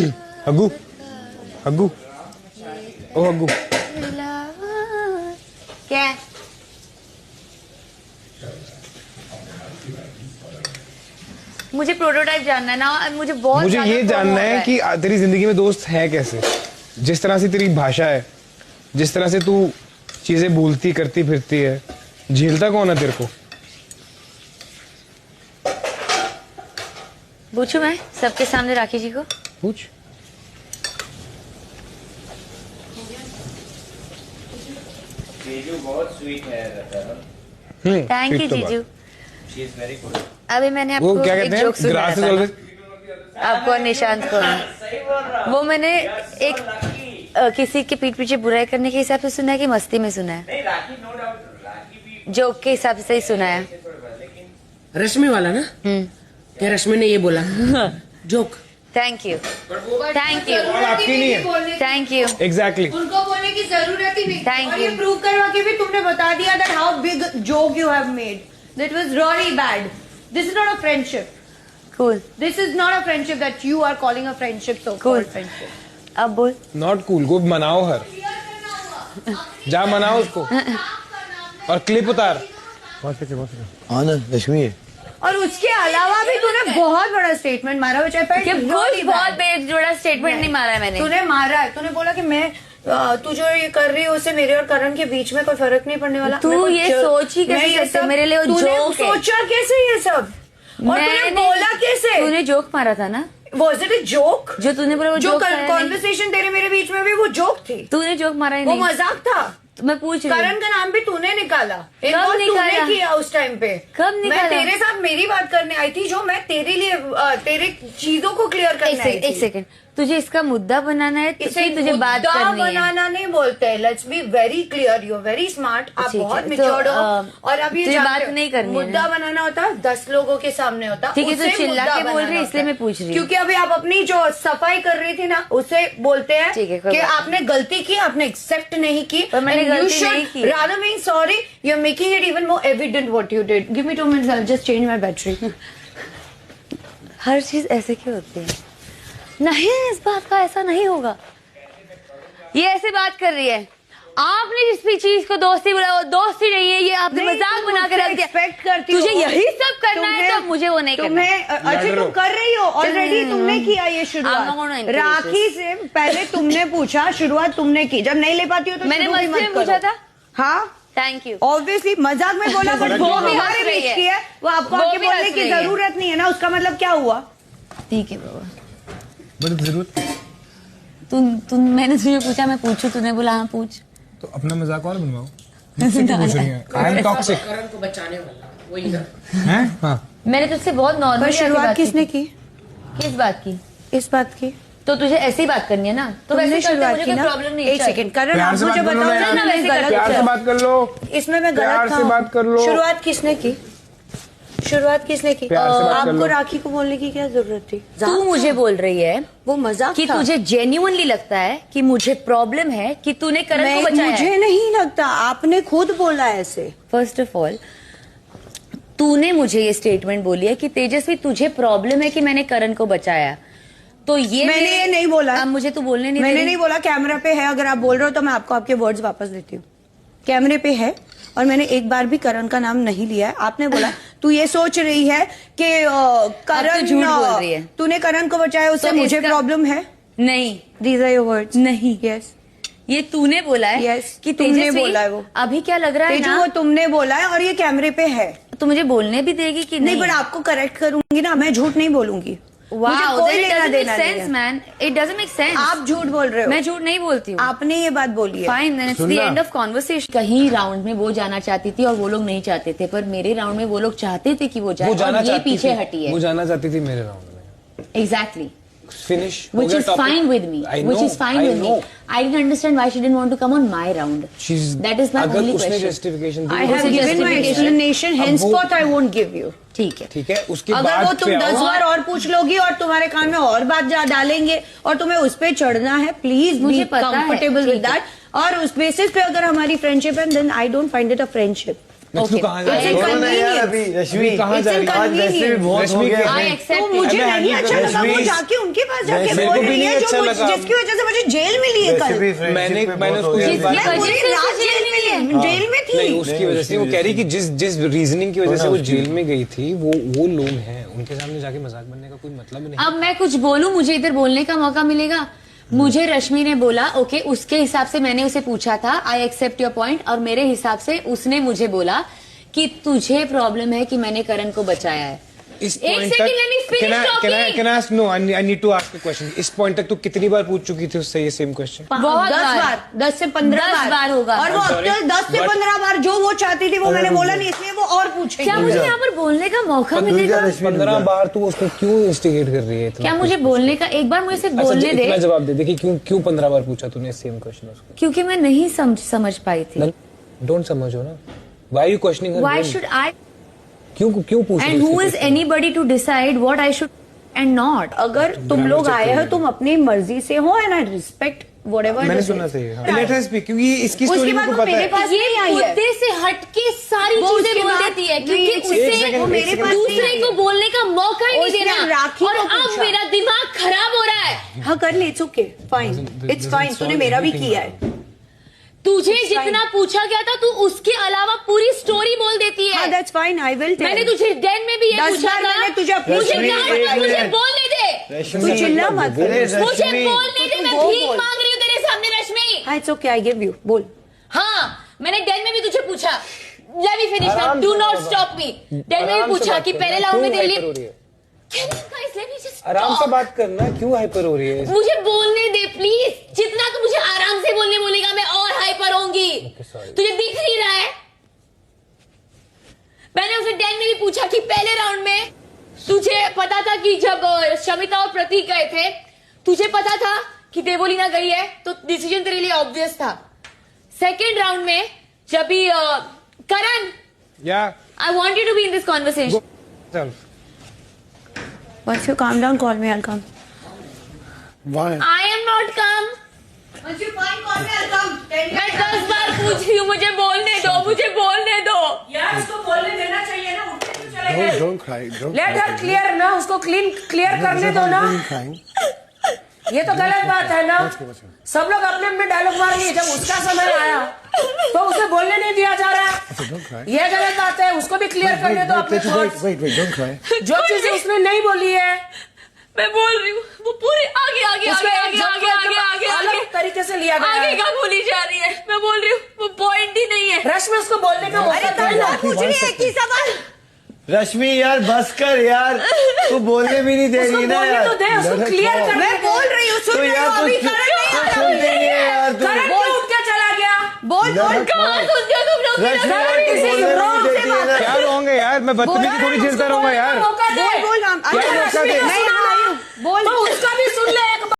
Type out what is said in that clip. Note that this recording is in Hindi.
हग्गू हग्गू ओ हग्गू क्या है? मुझे प्रोटोटाइप जानना है ना, मुझे ये जानना है कि तेरी जिंदगी में दोस्त है कैसे, जिस तरह से तेरी भाषा है, जिस तरह से तू चीजें बोलती करती फिरती है, झेलता कौन है तेरे को? पूछूं मैं सबके सामने राखी जी को? पूछ। जीजू बहुत स्वीट है। थैंक यू जीजू। She is very good. अभी मैंने आपको वो क्या एक कहते जोक हैं, सुनाया ग्रास इज था ऑलवेज, आपको और निशांत को। वो मैंने एक किसी के पीठ पीछे बुराई करने के हिसाब से सुना है कि मस्ती में सुना है? नहीं राखी नो डाउट, राखी भी जोक के हिसाब से ही सुना है। रश्मि वाला ना? क्या रश्मि ने ये बोला? Joke. Thank you thank you आपकी नहीं है। Thank you. एग्जैक्टली। उनको बोलने की जरूरत ही नहीं। Thank और ये you. प्रूव करवा के भी तुमने बता दिया that how big joke you have made. That was really bad. This is not a friendship. Cool This is not a friendship that you are calling a friendship. So Cool. called friendship. अब बोल। Not cool. को मनाओ हर, जा मनाओ उसको और क्लिप उतार। हाँ ना, रश्मि है। और उसके अलावा भी तूने बहुत बड़ा स्टेटमेंट मारा which I felt कि really कुछ बहुत bad. बेजोड़ा स्टेटमेंट नहीं मारा है मैंने। तूने मारा है। तूने बोला कि मैं तू जो ये कर रही है उससे मेरे और करण के बीच में कोई फर्क नहीं पड़ने वाला। तू मेरे को ये सोच ही कैसे मैं ये सकते हो? सब- मेरे लिए वो तूने joke है। सोचा कैसे ये सब? और तूने बोला कैसे? तूने जोक मारा था ना? Was it a joke? जो तूने बोला वो जो जोक था या नहीं? कॉन्वर्सेशन तेरे मेरे बीच में भी वो जोक थी। तूने जोक मारा ही वो नहीं। मजाक था। तो मैं पूछ रही करण हूँ का नाम भी तूने निकाला। कब निकाला? तूने किया उस टाइम पे। कब निकाला? मैं तेरे साथ मेरी बात करने आई थी, जो मैं तेरे लिए तेरे चीजों को क्लियर करने आई थी। एक सेकंड, तुझे इसका मुद्दा बनाना है इसे कि तुझे बात मुद्दा करनी है? बनाना नहीं बोलते। Let's be very clear, you very smart. आप ठीक है, बहुत तो, मेच्योर्ड हो और अब ये तुझे जानते बात हो, नहीं करनी है मुद्दा ना? बनाना होता 10 लोगों के सामने होता। ठीक है, तो उसे चिल्ला मुद्दा के बोल बनाना रही है, इसलिए होता। मैं पूछ रही हूँ। क्योंकि अभी आप अपनी जो सफाई कर रही थी ना, उसे बोलते हैं ठीक है, कोई कि बात आपने गलती की, आपने एक्सेप्ट नहीं की। पर मैंने गलती नहीं की। rather being sorry, you're making it even more evident what you did. Give me 2 minutes, I'll just change my battery. हर चीज ऐसे क्यों होती है? नहीं, इस बात का ऐसा नहीं होगा। ये ऐसे बात कर रही है। आपने जिस भी चीज को दोस्ती बुलाया वो दोस्ती नहीं है, ये आपने नहीं, मजाक तुम बना के मुझसे रख दिया। expect करती हो। तुझे यही सब करना है तुम्हें- तो मुझे वो नहीं करना। तुम्हें अच्छा तुम कर रही हो ऑलरेडी। तुमने किया ये I'm not gonna शुरुआत। encourage राखी से पहले तुमने पूछा, शुरुआत तुमने की। जब नहीं ले पाती हो तो मैंने शुरू भी मस्ती मत में पूछा करो। था। हाँ थैंक यू। ऑब्वियसली मजाक में बोला, बट वो भी हमारे हंस रही बीच है। की है। वो आपको वो आके भी बोलने हंस की रही है। जरूरत नहीं है ना। उसका मतलब क्या हुआ? ठीक है बाबा। बट जरूरत तुम मैंने तुझे पूछा, मैं पूछूं? तूने बोला हाँ पूछ। तो अपना मजाक और बनवाओ। मुझसे क्यों पूछ रही है? I am toxic. करण को बचाने वाला वही ना। हैं? हाँ। मैंने तुझसे बहुत पर नॉर्मल शुरुआत किसने की? किस बात की? इस बात की तो तुझे ऐसी बात करनी है ना, तो तुमने वैसे करते शुरुआत मुझे की कोई ना। प्रॉब्लम नहीं है। एक सेकंड करण, प्यार आप से मुझे बात करो बताओ ना ना, यार। मैं गलत प्यार से क्या? बात कर लो। इसमें मैं प्यार गलत से बात कर लो। शुरुआत किसने की? शुरुआत किसने की? प्यार से बात कर आपको लो। राखी को बोलने की क्या जरूरत थी? तू मुझे बोल रही है वो मजाक कि था। तुझे जेन्युइनली लगता है कि मुझे प्रॉब्लम है कि तूने करण को बचाया मुझे नहीं लगता, आपने खुद बोला ऐसे। फर्स्ट ऑफ ऑल तूने मुझे ये स्टेटमेंट बोली है कि तेजस्वी तुझे प्रॉब्लम है कि मैंने करण को बचाया, तो ये मैंने ये नहीं बोला। अब मुझे तू बोलने नहीं दे मैंने रही। नहीं बोला। कैमरा पे है, अगर आप बोल रहे हो तो मैं आपको आपके वर्ड्स वापस देती हूँ। कैमरे पे है और मैंने एक बार भी करण का नाम नहीं लिया है। आपने बोला तू ये सोच रही है कि करण झूठ बोल रही है। तूने करण को बचाया, उससे तो मुझे इसका- प्रॉब्लम है। नहीं, दीज आर योर वर्ड्स। नहीं, यस ये तूने बोला है। Yes, कि तुमने तेजस्वी, बोला है वो। अभी क्या लग रहा है तेजू, ना, वो तुमने बोला है और ये कैमरे पे है। तो मुझे बोलने भी देगी कि नहीं, बट आपको करेक्ट करूंगी ना, मैं झूठ नहीं बोलूंगी। मुझे Wow, कोई then it लेना doesn't make देना नहीं sense, है। man. It doesn't make sense. आप झूठ बोल रहे हो। मैं झूठ नहीं बोलती हूँ। आपने ये बात बोली है। फाइन, देन इट्स द सुनना। End of conversation. कहीं राउंड में वो जाना चाहती थी और वो लोग नहीं चाहते थे, पर मेरे राउंड में वो लोग चाहते थे कि वो जाए वो जाना और ये चाहती पीछे थी। हटी है। वो जाना चाहती थी मेरे राउंड में। Exactly, finish. which is fine with me. Which is fine with me. I didn't understand why she didn't want to come on my round. That is my अगर only उसने question. Justification I the have उसे given my justification. explanation, henceforth I won't give you. ठीक है। ठीक है, उसके अगर बाद वो तुम पे 10 आओ। बार और पूछ लोगी और तुम्हारे कान में और बात डालेंगे और तुम्हें उस पे चढ़ना है, प्लीज मुझे बी पता है, कंफर्टेबल विद ठीक है। दैट। और उस बेसिस पे अगर हमारी फ्रेंडशिप है, then I don't find it a friendship. Next तू कहाँ जा रही It's है? छोड़ो ना यार inconvenience. अभी रश्मि कहाँ जा रही है? आज वैसे भी बहुत हो गया I है। accept तो it. मुझे मैं नहीं हैंडल अच्छा कर लगा वो रही हूँ। जाके उनके पास जाके मेरे बोल को भी रही नहीं है अच्छा जो लगा। जिसकी वजह से मुझे जेल मिली है वैसे कल। भी friendship मैंने पे बहुत उसको हो गया जिस है। मैं पूरी वजह से रात उसे जेल में जेल में थी। नहीं उसकी वजह से वो कह रही कि जिस रीजनिंग की वजह से वो जेल में गई थी वो लोग हैं उनके सामने जाके मजाक बनने का कोई मतलब नहीं। अब मैं कुछ बोलूं, मुझे इधर बोलने का मौका मिलेगा। मुझे रश्मि ने बोला ओके, उसके हिसाब से मैंने उसे पूछा था आई एक्सेप्ट योर पॉइंट, और मेरे हिसाब से उसने मुझे बोला कि तुझे प्रॉब्लम है कि मैंने करण को बचाया है। इस एक point second, तक- let me finish talking. can I ask? No, I need to ask a question. इस पॉइंट तक तू कितनी बार पूछ चुकी थी उससे ये सेम क्वेश्चन? बहुत 10 बार। बार 10 से 15 10 बार होगा। और वो अब तक 10 से 15 बार जो वो चाहती थी वो मैंने बोला नहीं, इसलिए वो और पूछेगी। क्या मुझे यहाँ पर बोलने का मौका मिलेगा? रश्मि 15 बार तू उसको क्यों इंस्टिगेट कर रही है इतना? क्या मुझे बोलने का एक बार मुझे सिर्फ बोलने इतना दे, जवाब दे दे कि क्यों 15 बार पूछा तूने सेम क्वेश्चन उसको? क्योंकि मैं नहीं समझ पाई थी। डोंट समझो ना। Why are you questioning her? Why brain? should I? क्यों पूछ रही And है who उससे is question? anybody to decide what I should and not? अगर तुम लोग आए हो तुम अपनी मर्जी से हो एंड आई रिस्पेक्ट व्हाटएवर मैंने सुना सही है। Let her speak क्योंकि इसकी उसके स्टोरी बाद को वो पता मेरे है। पास ये नहीं आई है। मुद्दे से हटके सारी वो चीजें उसके बोल बाद- देती है नहीं, क्योंकि एक उसे second, वो मेरे पास नहीं दूसरे आई को है। बोलने का मौका ही नहीं उसने देना। राखी और को अब पूछा। मेरा दिमाग खराब हो रहा है। हाँ कर ले, it's okay fine, it's fine, तूने मेरा भी किया है। तुझे जितना पूछा गया था तू उसके अलावा पूरी स्टोरी बोल देती हाँ है। दैट्स फाइन, आई विल मैंने तुझे डेन में भी ये 10 पूछा बार था। मैंने तुझे अपनी मुझे स्टोरी क्या बताई मतलब, है। मुझे बोलने दे। तू चिल्ला मत। अरे मुझे रश्मि बोलने दे, तो मैं वो भीख बोल। मांग रही हूँ तेरे सामने रश्मि। हाँ it's okay, I give you, बोल। हाँ मैंने डेन में भी तुझे पूछा। लेट मी फिनिश नाउ, आराम डू से नॉट बात। Stop me. डेन में भी आराम से पूछा बात कि करना, पहले राउंड में क्यों तेरे hyper हो लिए रही है? Can you guys let me just आराम से talk? बात करना, क्यों हाइपर हो रही है? मुझे बोलने दे प्लीज। जितना तू मुझे आराम से बोलेगा मैं और हाइपर होंगी। sorry. तुझे दिख नहीं रहा है? मैंने उसे डेन में भी पूछा कि पहले राउंड में तुझे पता था कि जब शमिता और प्रतीक गए थे, तुझे पता था कि देवोलीना गई है, तो डिसीजन तेरे लिए ऑब्वियस था। सेकेंड राउंड में जब भी Karan, Yeah. I want you to be in this conversation. चल। Once you calm down, call me, I'll come. Why? I am not come. Once you find, call me, I'll come. मैं 10 बार पूछ रही हूँ, मुझे बोलने दो, मुझे बोलने दो। यार उसको बोलने देना चाहिए ना, उठते क्यों चले गए? Don't cry. Don't let cry. हर क्लियर ना, उसको क्लियर करने दो ना। Crying. ये तो गलत बात है ना। सब लोग अपने अपने डायलॉग मार लिए, जब उसका समय आया तो उसे बोलने नहीं दिया जा रहा Don't cry. है। ये गलत बात है, उसको भी क्लियर करने दो अपने थॉट्स। Wait, don't cry. जो चीजें उसने नहीं बोली है मैं बोल रही हूँ, वो पूरे आगे आगे उसमें आगे एक आगे जब आगे आगे आगे अलग तरीके से लिया गया आगे है। का बोली जा रही है। मैं बोल रही हूँ वो पॉइंट ही नहीं है। रश्मि उसको बोलने का मौका कल दो। ना पूछ रही है एक ही सवाल। रश्मि यार बस कर यार, तू बोलने भी नहीं दे उसको रही ना बोलने यार। तो दे, उसको Let her क्लियर talk. करने मैं बोल रही हूँ, सुन तो रही यार हूँ, अभी तू करण नहीं आ रहा। सुनती नहीं है यार तू। करण क्यों उठ के चला गया? बोल Let बोल her कहाँ talk. सुनते हो तुम लोग? रश्मि यार करण तू किसी बोलने भी wrong नहीं से देती है बात ना। क्या रॉन्ग है यार? मैं बदतमीजी थोड़ी झेलता रहूंगा यार। मौका दे। बोल बोल हम अरे मैं रश्मि को आ रही हूँ, बोल। तो उसका भी सुन ले